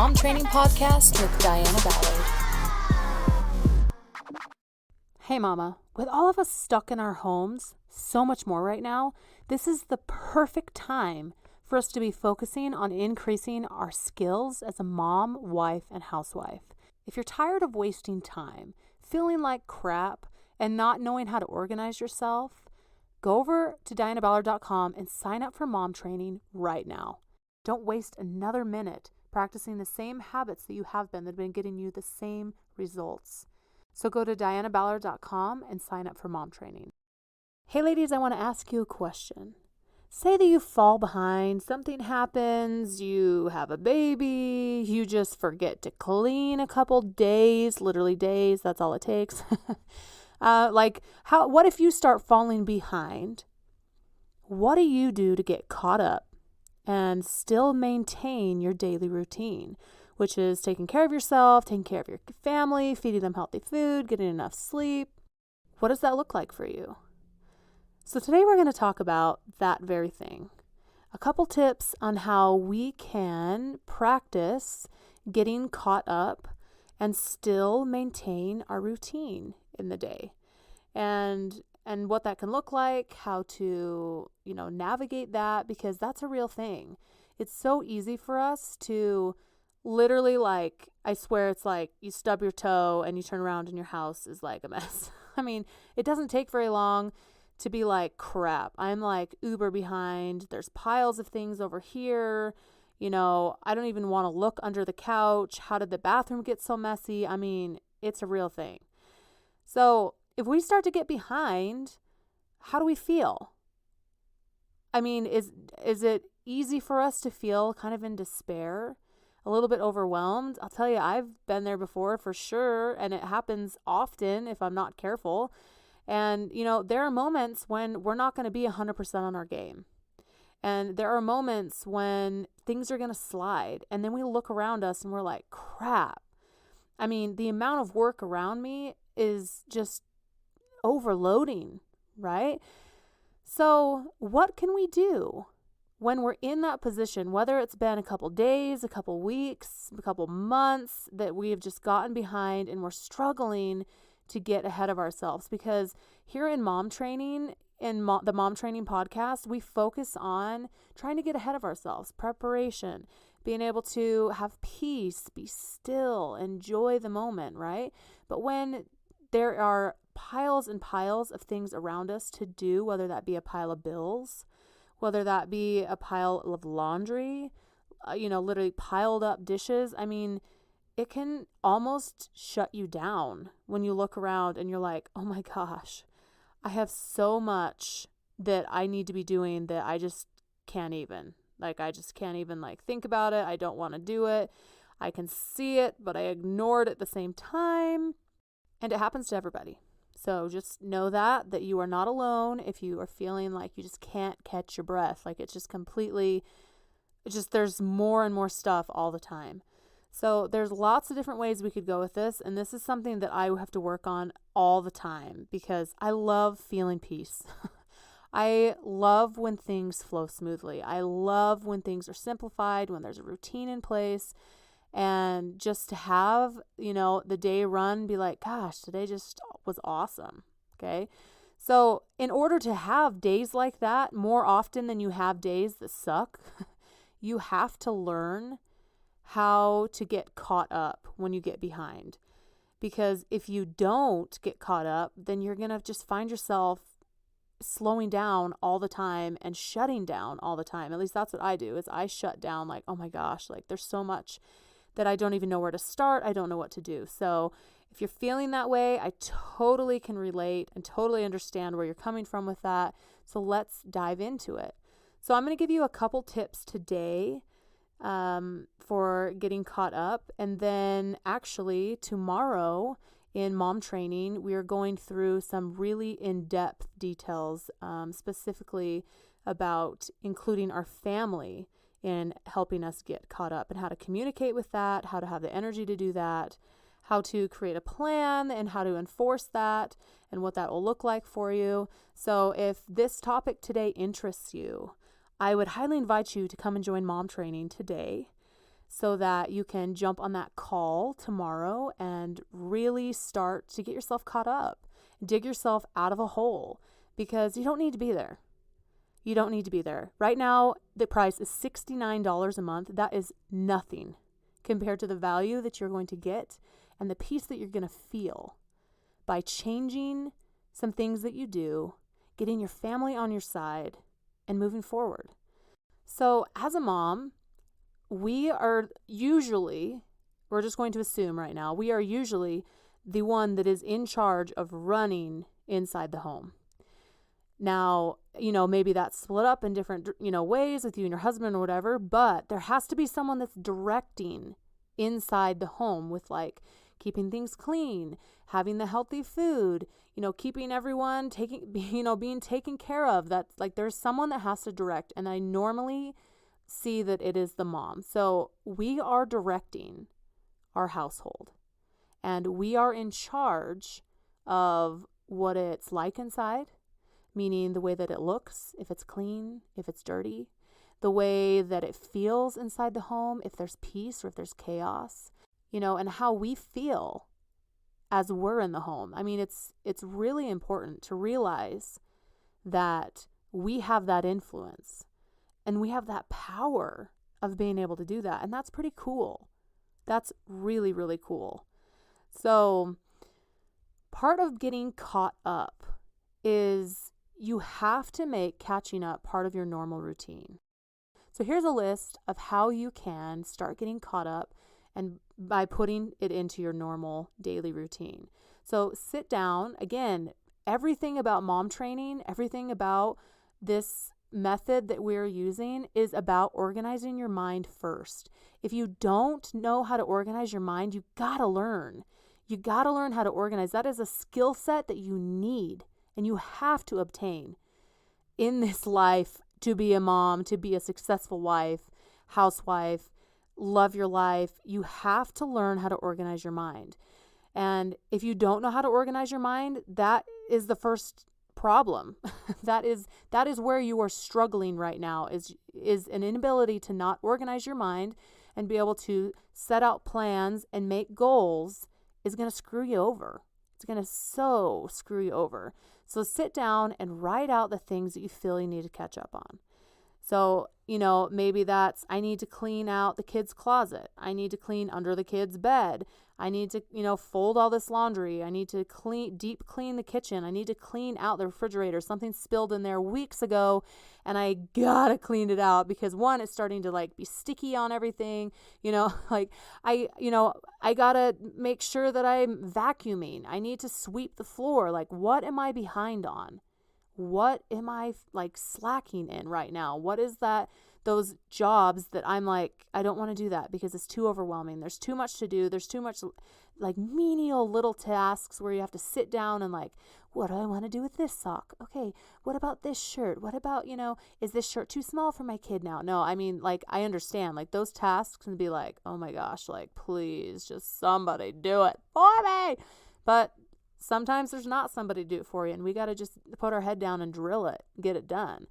Mom Training Podcast with Diana Ballard. Hey mama, with all of us stuck in our homes, so much more right now, this is the perfect time for us to be focusing on increasing our skills as a mom, wife, and housewife. If you're tired of wasting time, feeling like crap, and not knowing how to organize yourself, go over to dianaballard.com and sign up for mom training right now. Don't waste another minute practicing the same habits that you have been that have been getting you the same results. So go to dianaballard.com and sign up for mom training. Hey ladies, I want to ask you a question. Say that you fall behind, something happens, you have a baby, you just forget to clean a couple days, literally days, that's all it takes. What if you start falling behind? What do you do to get caught up and still maintain your daily routine, which is taking care of yourself, taking care of your family, feeding them healthy food, getting enough sleep? What does that look like for you? So today we're going to talk about that very thing. A couple tips on how we can practice getting caught up and still maintain our routine in the day. And what that can look like, how to, navigate that, because that's a real thing. It's so easy for us to literally, I swear it's like you stub your toe and you turn around and your house is like a mess. I mean, it doesn't take very long to be like, crap, I'm like uber behind. There's piles of things over here. I don't even want to look under the couch. How did the bathroom get so messy? I mean, it's a real thing. So if we start to get behind, how do we feel? I mean, is it easy for us to feel kind of in despair, a little bit overwhelmed? I'll tell you, I've been there before for sure, and it happens often if I'm not careful. And, there are moments when we're not going to be 100% on our game. And there are moments when things are going to slide, and then we look around us and we're like, crap. I mean, the amount of work around me is just overloading, right? So what can we do when we're in that position, whether it's been a couple days, a couple weeks, a couple months that we have just gotten behind and we're struggling to get ahead of ourselves? Because here in Mom Training, the Mom Training podcast, we focus on trying to get ahead of ourselves, preparation, being able to have peace, be still, enjoy the moment, right? But when there are piles and piles of things around us to do, whether that be a pile of bills, whether that be a pile of laundry, literally piled up dishes. I mean, it can almost shut you down when you look around and you're like, oh my gosh, I have so much that I need to be doing that I just can't even. I just can't even think about it. I don't want to do it. I can see it, but I ignore it at the same time. And it happens to everybody. So just know that you are not alone if you are feeling like you just can't catch your breath. There's more and more stuff all the time. So there's lots of different ways we could go with this. And this is something that I have to work on all the time because I love feeling peace. I love when things flow smoothly. I love when things are simplified, when there's a routine in place. And just to have, the day run, be like, gosh, today just was awesome. Okay. So in order to have days like that more often than you have days that suck, you have to learn how to get caught up when you get behind. Because if you don't get caught up, then you're going to just find yourself slowing down all the time and shutting down all the time. At least that's what I do, is I shut down oh my gosh, there's so much that I don't even know where to start. I don't know what to do. So if you're feeling that way, I totally can relate and totally understand where you're coming from with that. So let's dive into it. So I'm going to give you a couple tips today for getting caught up. And then actually tomorrow in Mom Training, we are going through some really in-depth details, specifically about including our family in helping us get caught up and how to communicate with that, how to have the energy to do that, how to create a plan and how to enforce that and what that will look like for you. So if this topic today interests you, I would highly invite you to come and join Mom Training today so that you can jump on that call tomorrow and really start to get yourself caught up, dig yourself out of a hole, because you don't need to be there. You don't need to be there. Right now, the price is $69 a month. That is nothing compared to the value that you're going to get and the peace that you're going to feel by changing some things that you do, getting your family on your side, and moving forward. So as a mom, we're just going to assume right now, we are usually the one that is in charge of running inside the home. Now, maybe that's split up in different, ways with you and your husband or whatever, but there has to be someone that's directing inside the home with like keeping things clean, having the healthy food, keeping everyone being taken care of. That's like, there's someone that has to direct. And I normally see that it is the mom. So we are directing our household and we are in charge of what it's like inside, meaning the way that it looks, if it's clean, if it's dirty, the way that it feels inside the home, if there's peace or if there's chaos, and how we feel as we're in the home. I mean, it's really important to realize that we have that influence and we have that power of being able to do that. And that's pretty cool. That's really, really cool. So part of getting caught up is you have to make catching up part of your normal routine. So here's a list of how you can start getting caught up and by putting it into your normal daily routine. So sit down. Again, everything about mom training, everything about this method that we're using is about organizing your mind first. If you don't know how to organize your mind, you gotta learn. You gotta learn how to organize. That is a skill set that you need and you have to obtain in this life to be a mom, to be a successful wife, housewife, love your life. You have to learn how to organize your mind. And if you don't know how to organize your mind, that is the first problem. that is where you are struggling right now, is an inability to not organize your mind and be able to set out plans and make goals is going to screw you over. It's going to so screw you over. So sit down and write out the things that you feel you need to catch up on. So, maybe that's, I need to clean out the kids' closet. I need to clean under the kids' bed. I need to, fold all this laundry. I need to deep clean the kitchen. I need to clean out the refrigerator. Something spilled in there weeks ago and I gotta clean it out because one, it's starting to be sticky on everything. I gotta make sure that I'm vacuuming. I need to sweep the floor. What am I behind on? What am I slacking in right now? What is those jobs that I'm I don't want to do that because it's too overwhelming. There's too much to do. There's too much menial little tasks where you have to sit down and what do I want to do with this sock? Okay, what about this shirt? What about, is this shirt too small for my kid now? No, I mean, I understand those tasks can be oh my gosh, please just somebody do it for me. But sometimes there's not somebody to do it for you, and we got to just put our head down and drill it, get it done.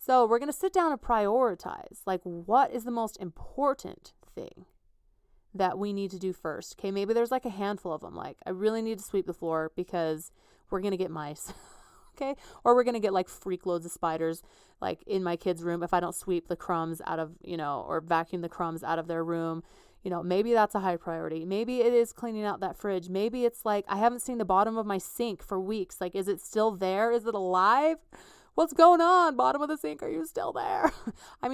So we're going to sit down and prioritize, what is the most important thing that we need to do first? Okay, maybe there's a handful of them. I really need to sweep the floor because we're going to get mice, okay? Or we're going to get freak loads of spiders, in my kids' room if I don't sweep the crumbs out of, or vacuum the crumbs out of their room. Maybe that's a high priority. Maybe it is cleaning out that fridge. Maybe it's I haven't seen the bottom of my sink for weeks. Is it still there? Is it alive? What's going on? Bottom of the sink, are you still there? I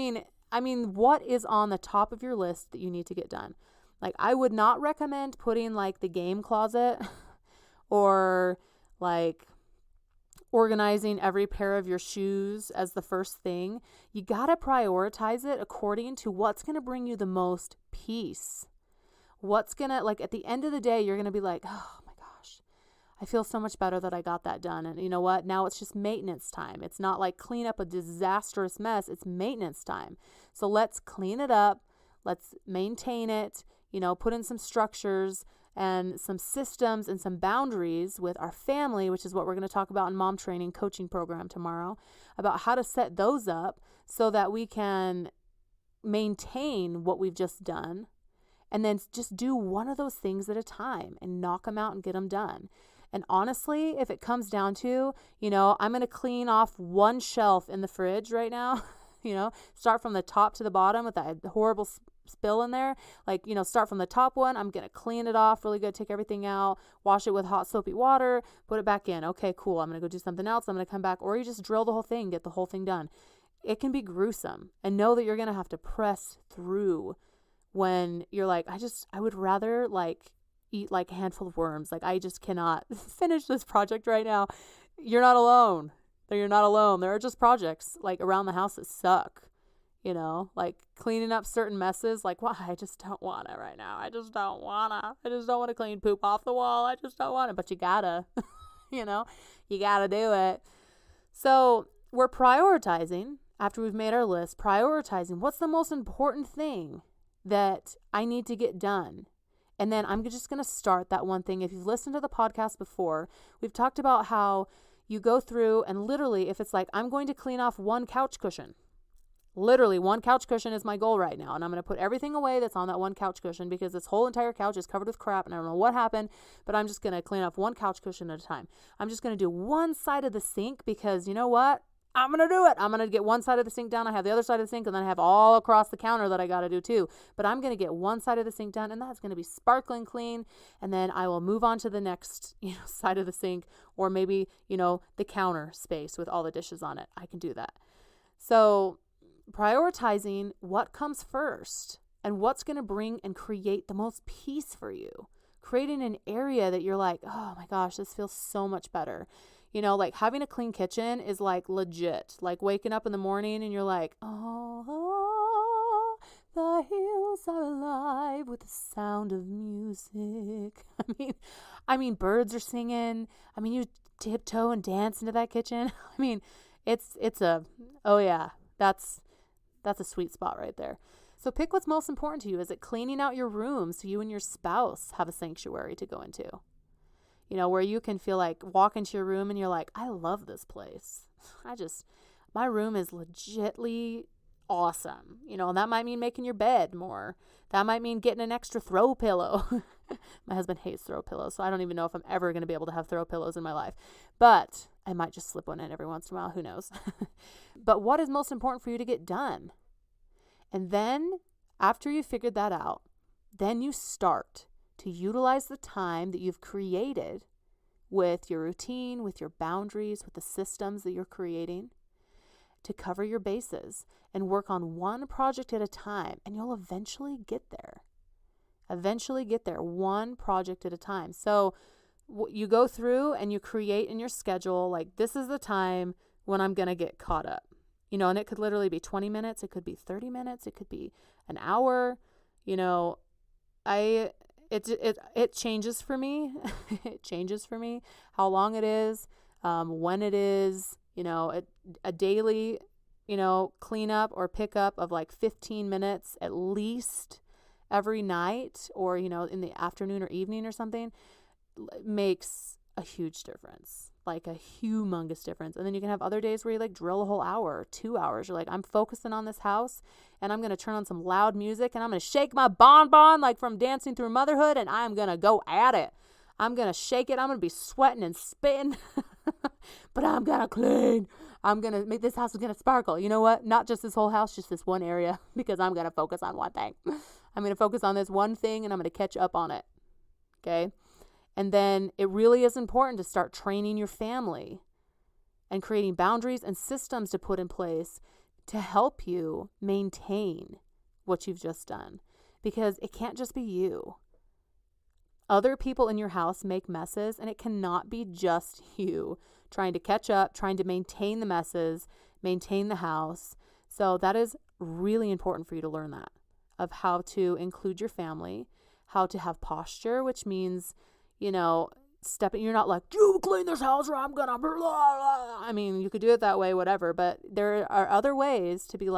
mean, what is on the top of your list that you need to get done? I would not recommend putting the game closet or organizing every pair of your shoes as the first thing. You got to prioritize it according to what's going to bring you the most peace. What's going to, at the end of the day, you're going to be oh my gosh, I feel so much better that I got that done. And you know what? Now it's just maintenance time. It's not clean up a disastrous mess. It's maintenance time. So let's clean it up. Let's maintain it, put in some structures and some systems and some boundaries with our family, which is what we're going to talk about in mom training coaching program tomorrow, about how to set those up so that we can maintain what we've just done, and then just do one of those things at a time and knock them out and get them done. And honestly, if it comes down to, I'm going to clean off one shelf in the fridge right now, start from the top to the bottom with that horrible spill in there. Start from the top one. I'm going to clean it off really good, take everything out, wash it with hot soapy water, put it back in. Okay, cool. I'm going to go do something else. I'm going to come back. Or you just drill the whole thing, get the whole thing done. It can be gruesome. And know that you're going to have to press through when you're like, I would rather eat a handful of worms. I just cannot finish this project right now. You're not alone. You're not alone. There are just projects around the house that suck, cleaning up certain messes. Why? I just don't want it right now. I just don't want to clean poop off the wall. I just don't want it. But you gotta, you gotta do it. So we're prioritizing after we've made our list, prioritizing what's the most important thing that I need to get done. And then I'm just going to start that one thing. If you've listened to the podcast before, we've talked about how you go through and literally, if it's I'm going to clean off one couch cushion, literally one couch cushion is my goal right now. And I'm going to put everything away that's on that one couch cushion because this whole entire couch is covered with crap and I don't know what happened, but I'm just going to clean off one couch cushion at a time. I'm just going to do one side of the sink because you know what? I'm going to do it. I'm going to get one side of the sink done. I have the other side of the sink and then I have all across the counter that I got to do too. But I'm going to get one side of the sink done and that's going to be sparkling clean. And then I will move on to the next, side of the sink or maybe, the counter space with all the dishes on it. I can do that. So prioritizing what comes first and what's going to bring and create the most peace for you. Creating an area that you're like, oh my gosh, this feels so much better. Having a clean kitchen is legit. Waking up in the morning and you're like, oh, the hills are alive with the sound of music. I mean, birds are singing. You tiptoe and dance into that kitchen. That's a sweet spot right there. So pick what's most important to you. Is it cleaning out your room so you and your spouse have a sanctuary to go into? Where you can feel walk into your room and you're like, I love this place. My room is legitly awesome. And that might mean making your bed more. That might mean getting an extra throw pillow. My husband hates throw pillows, so I don't even know if I'm ever going to be able to have throw pillows in my life. But I might just slip one in every once in a while. Who knows? But what is most important for you to get done? And then after you figured that out, then you start to utilize the time that you've created with your routine, with your boundaries, with the systems that you're creating to cover your bases and work on one project at a time. And you'll eventually get there. One project at a time. So you go through and you create in your schedule, this is the time when I'm going to get caught up. And it could literally be 20 minutes. It could be 30 minutes. It could be an hour. It changes for me. It changes for me how long it is, when it is, a daily, cleanup or pickup of 15 minutes at least every night or, in the afternoon or evening or something makes a huge difference, a humongous difference. And then you can have other days where you drill a whole hour, 2 hours. You're I'm focusing on this house and I'm going to turn on some loud music and I'm going to shake my bonbon from Dancing Through Motherhood and I'm going to go at it. I'm going to shake it. I'm going to be sweating and spitting, but I'm going to clean. I'm going to make this house is going to sparkle. You know what? Not just this whole house, just this one area because I'm going to focus on one thing. I'm going to focus on this one thing and I'm going to catch up on it. Okay. And then it really is important to start training your family and creating boundaries and systems to put in place to help you maintain what you've just done. Because it can't just be you. Other people in your house make messes, and it cannot be just you trying to catch up, trying to maintain the messes, maintain the house. So that is really important for you to learn that, of how to include your family, how to have posture, which means you're not you clean this house or I'm gonna blah, blah. You could do it that way, whatever. But there are other ways to be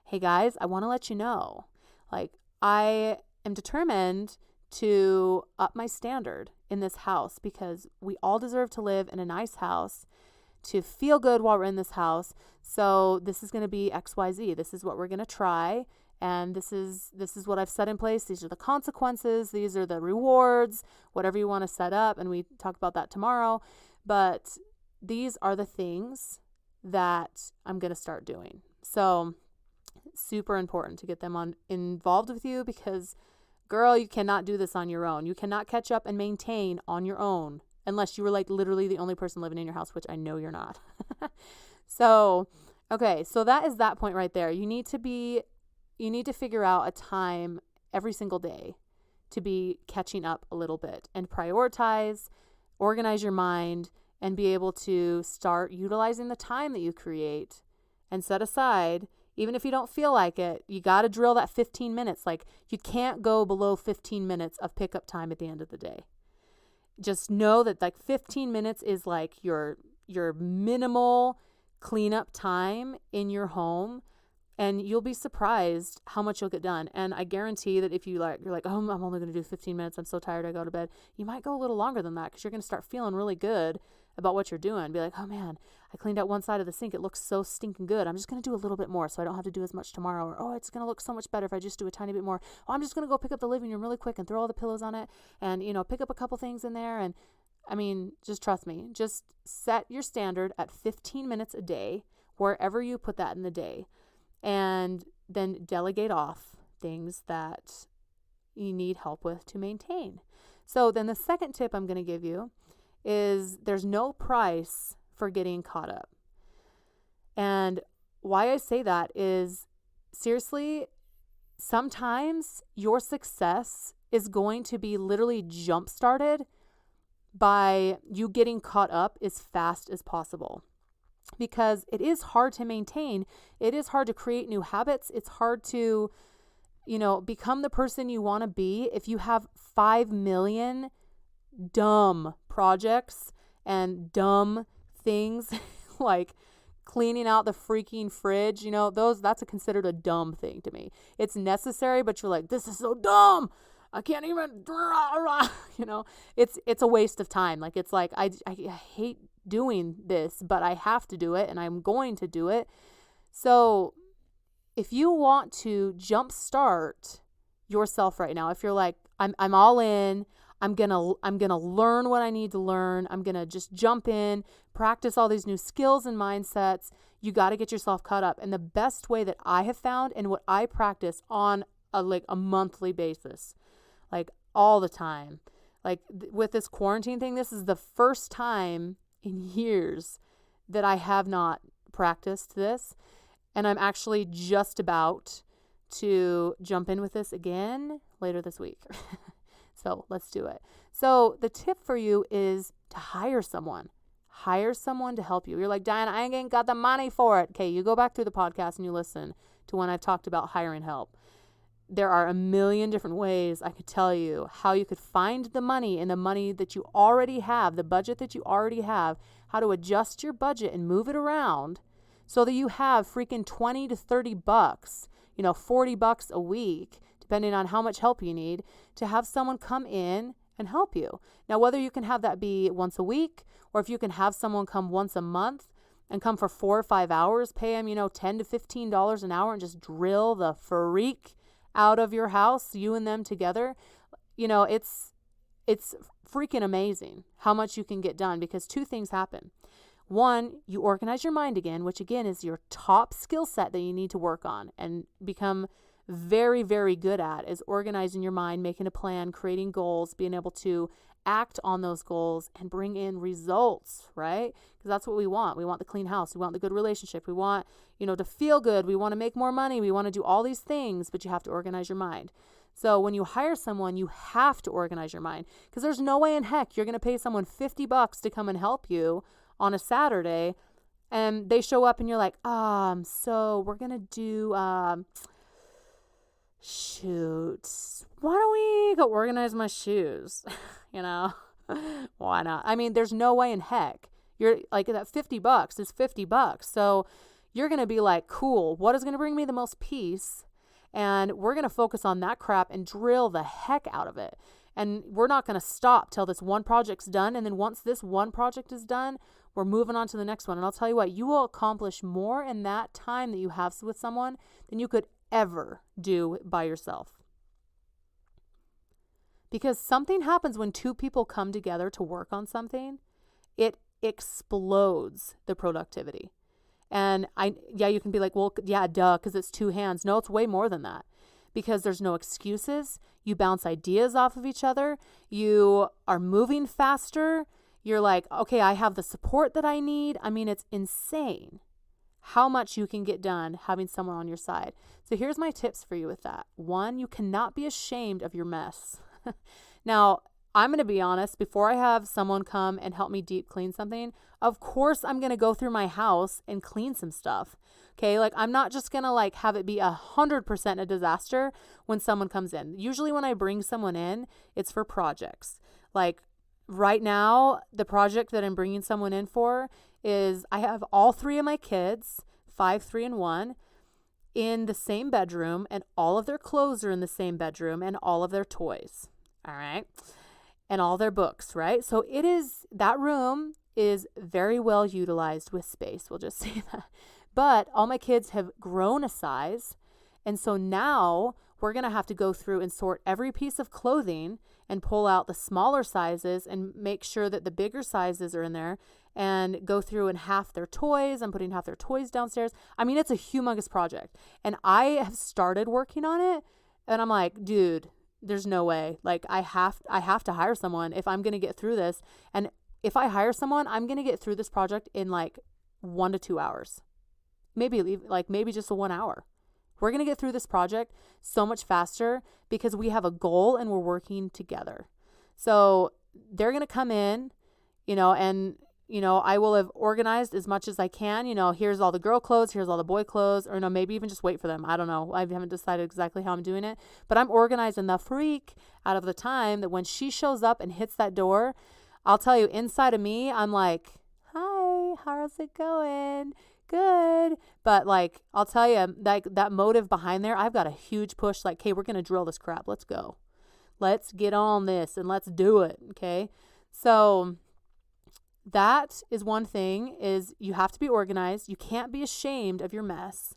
hey guys, I want to let you know, I am determined to up my standard in this house because we all deserve to live in a nice house, to feel good while we're in this house. So this is going to be XYZ. This is what we're going to try. And this is what I've set in place. These are the consequences. These are the rewards, whatever you want to set up. And we talk about that tomorrow. But these are the things that I'm going to start doing. So super important to get them involved with you, because girl, you cannot do this on your own. You cannot catch up and maintain on your own unless you were like literally the only person living in your house, which I know you're not. So, okay. So that is that point right there. You need to figure out a time every single day to be catching up a little bit and prioritize, organize your mind, and be able to start utilizing the time that you create and set aside. Even if you don't feel like it, you got to drill that 15 minutes. Like, you can't go below 15 minutes of pickup time at the end of the day. Just know that like 15 minutes is like your minimal cleanup time in your home. And you'll be surprised how much you'll get done. And I guarantee that if you're like, oh, I'm only going to do 15 minutes. I'm so tired. I go to bed. You might go a little longer than that, because you're going to start feeling really good about what you're doing. Be like, oh man, I cleaned out one side of the sink. It looks so stinking good. I'm just going to do a little bit more so I don't have to do as much tomorrow. Or, oh, it's going to look so much better if I just do a tiny bit more. Oh, I'm just going to go pick up the living room really quick and throw all the pillows on it and, pick up a couple things in there. And I mean, just trust me, just set your standard at 15 minutes a day, wherever you put that in the day. And then delegate off things that you need help with to maintain. So then the second tip I'm going to give you is there's no price for getting caught up. And why I say that is, seriously, sometimes your success is going to be literally jump-started by you getting caught up as fast as possible. Because it is hard to maintain. It is hard to create new habits. It's hard to, become the person you want to be if you have 5 million dumb projects and dumb things like cleaning out the freaking fridge. That's considered a dumb thing to me. It's necessary, but you're like, this is so dumb. I can't even, it's a waste of time. Like, it's like, I hate doing this, but I have to do it and I'm going to do it. So if you want to jumpstart yourself right now, if you're like, I'm all in, I'm going to learn what I need to learn. I'm going to just jump in, practice all these new skills and mindsets. You got to get yourself caught up. And the best way that I have found, and what I practice on a monthly basis, like all the time, like with this quarantine thing, this is the first time in years that I have not practiced this. And I'm actually just about to jump in with this again later this week. So let's do it. So the tip for you is to hire someone. Hire someone to help you. You're like, Diana, I ain't got the money for it. Okay, you go back through the podcast and you listen to when I've talked about hiring help. There are a million different ways I could tell you how you could find the money in the money that you already have, the budget that you already have, how to adjust your budget and move it around so that you have freaking 20 to 30 bucks, $40 a week, depending on how much help you need, to have someone come in and help you. Now, whether you can have that be once a week, or if you can have someone come once a month and come for 4 or 5 hours, pay them, $10 to $15 an hour and just drill the freak out of your house, you and them together, it's freaking amazing how much you can get done, because two things happen. One, you organize your mind again, which again is your top skill set that you need to work on and become very, very good at, is organizing your mind, making a plan, creating goals, being able to act on those goals and bring in results, right? Because that's what we want. We want the clean house. We want the good relationship. We want, to feel good. We want to make more money. We want to do all these things, but you have to organize your mind. So when you hire someone, you have to organize your mind, because there's no way in heck you're going to pay someone $50 to come and help you on a Saturday, and they show up and you're like, so we're going to do, shoot, why don't we go organize my shoes? Why not? I mean, there's no way in heck. You're like, that $50 is $50. So you're going to be like, cool, what is going to bring me the most peace? And we're going to focus on that crap and drill the heck out of it. And we're not going to stop till this one project's done. And then once this one project is done, We're moving on to the next one. And I'll tell you what, you will accomplish more in that time that you have with someone than you could ever do by yourself. Because something happens when two people come together to work on something. It explodes the productivity. And you can be like, well, yeah, duh, because it's two hands. No, it's way more than that. Because there's no excuses. You bounce ideas off of each other. You are moving faster. You're like, okay, I have the support that I need. I mean, it's insane how much you can get done having someone on your side. So here's my tips for you with that. 1, you cannot be ashamed of your mess. Now, I'm going to be honest, before I have someone come and help me deep clean something, of course I'm going to go through my house and clean some stuff. Okay, like I'm not just going to like have it be 100% a disaster when someone comes in. Usually when I bring someone in, it's for projects. Like right now, the project that I'm bringing someone in for is I have all 3 of my kids, 5, 3, and 1, in the same bedroom, and all of their clothes are in the same bedroom, and all of their toys. All right. And all their books, right? So that room is very well utilized with space. We'll just say that. But all my kids have grown a size. And so now we're going to have to go through and sort every piece of clothing and pull out the smaller sizes and make sure that the bigger sizes are in there and go through and half their toys. I'm putting half their toys downstairs. I mean, it's a humongous project. And I have started working on it. And I'm like, dude, there's no way. Like I have to hire someone if I'm going to get through this. And if I hire someone, I'm going to get through this project in like 1 to 2 hours. Maybe just 1 hour. We're going to get through this project so much faster because we have a goal and we're working together. So they're going to come in, and I will have organized as much as I can. Here's all the girl clothes, here's all the boy clothes, or maybe even just wait for them. I don't know. I haven't decided exactly how I'm doing it, but I'm organizing the freak out of the time that when she shows up and hits that door, I'll tell you, inside of me, I'm like, hi, how's it going? Good. But like, I'll tell you, like that motive behind there, I've got a huge push, like, hey, we're going to drill this crap. Let's go. Let's get on this and let's do it. Okay. So that is one thing, is you have to be organized. You can't be ashamed of your mess.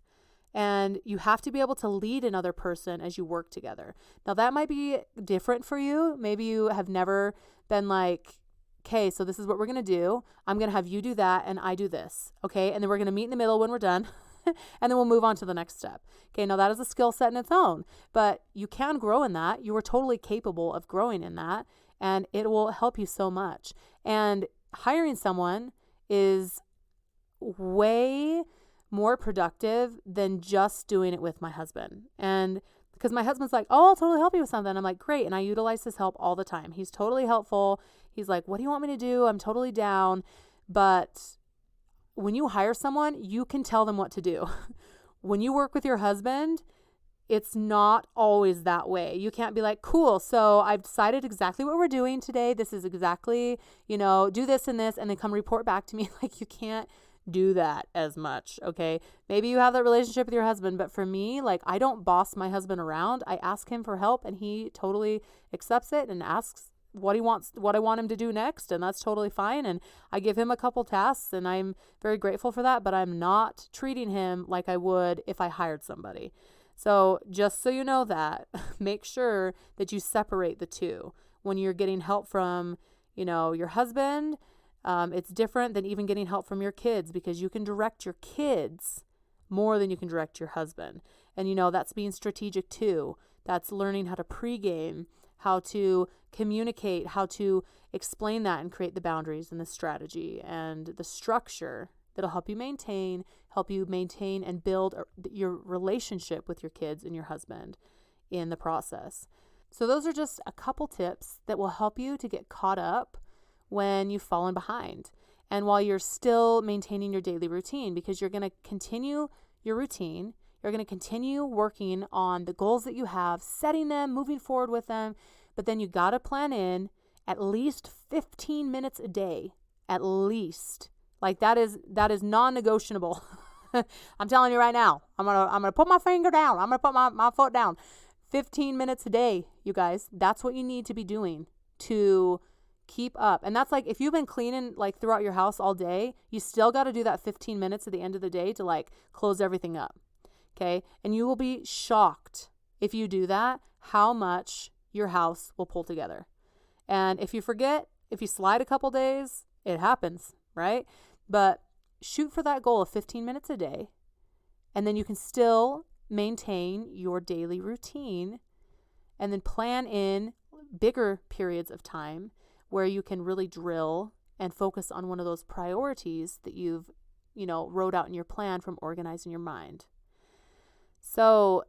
And you have to be able to lead another person as you work together. Now that might be different for you. Maybe you have never been like, okay, so this is what we're going to do. I'm going to have you do that and I do this. Okay. And then we're going to meet in the middle when we're done. And then we'll move on to the next step. Okay. Now that is a skill set in its own, but you can grow in that. You are totally capable of growing in that, and it will help you so much. And hiring someone is way more productive than just doing it with my husband. And because my husband's like, oh, I'll totally help you with something. I'm like, great. And I utilize his help all the time. He's totally helpful. He's like, what do you want me to do? I'm totally down. But when you hire someone, you can tell them what to do. When you work with your husband, it's not always that way. You can't be like, cool, so I've decided exactly what we're doing today. This is exactly, do this and this, and then come report back to me. Like, you can't do that as much, okay? Maybe you have that relationship with your husband, but for me, like, I don't boss my husband around. I ask him for help, and he totally accepts it and asks what he wants, what I want him to do next, and that's totally fine. And I give him a couple tasks, and I'm very grateful for that, but I'm not treating him like I would if I hired somebody. So just so you know that, make sure that you separate the two. When you're getting help from, your husband, it's different than even getting help from your kids, because you can direct your kids more than you can direct your husband. And, that's being strategic too. That's learning how to pregame, how to communicate, how to explain that and create the boundaries and the strategy and the structure that'll help you maintain and build your relationship with your kids and your husband in the process. So those are just a couple tips that will help you to get caught up when you've fallen behind, and while you're still maintaining your daily routine, because you're going to continue your routine. You're going to continue working on the goals that you have, setting them, moving forward with them. But then you got to plan in at least 15 minutes a day, at least. Like that is non-negotiable. I'm telling you right now, I'm going to put my finger down. I'm going to put my foot down. 15 minutes a day, you guys. That's what you need to be doing to Keep up. And that's like, if you've been cleaning like throughout your house all day, you still got to do that 15 minutes at the end of the day to like close everything up. Okay. And you will be shocked if you do that, how much your house will pull together. And if you forget, if you slide a couple days, it happens, right? But shoot for that goal of 15 minutes a day. And then you can still maintain your daily routine, and then plan in bigger periods of time where you can really drill and focus on one of those priorities that you've, wrote out in your plan from organizing your mind. So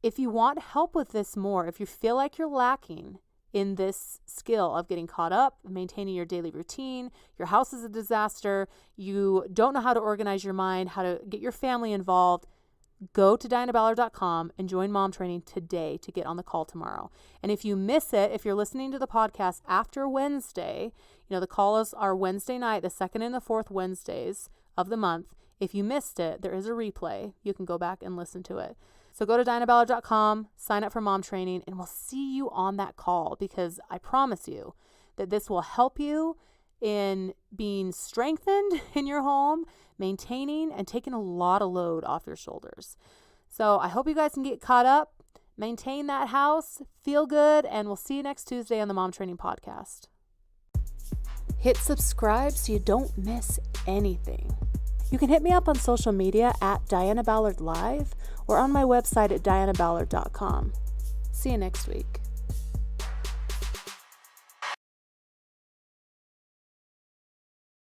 if you want help with this more, if you feel like you're lacking in this skill of getting caught up, maintaining your daily routine, your house is a disaster, you don't know how to organize your mind, how to get your family involved, go to DianaBallard.com and join mom training today to get on the call tomorrow. And if you miss it, if you're listening to the podcast after Wednesday, the calls are Wednesday night, the second and the fourth Wednesdays of the month. If you missed it, there is a replay. You can go back and listen to it. So go to DianaBallard.com, sign up for mom training, and we'll see you on that call, because I promise you that this will help you in being strengthened in your home, maintaining and taking a lot of load off your shoulders. So I hope you guys can get caught up, maintain that house, feel good, and we'll see you next Tuesday on the Mom Training Podcast. Hit subscribe so you don't miss anything. You can hit me up on social media at Diana Ballard Live or on my website at DianaBallard.com. See you next week.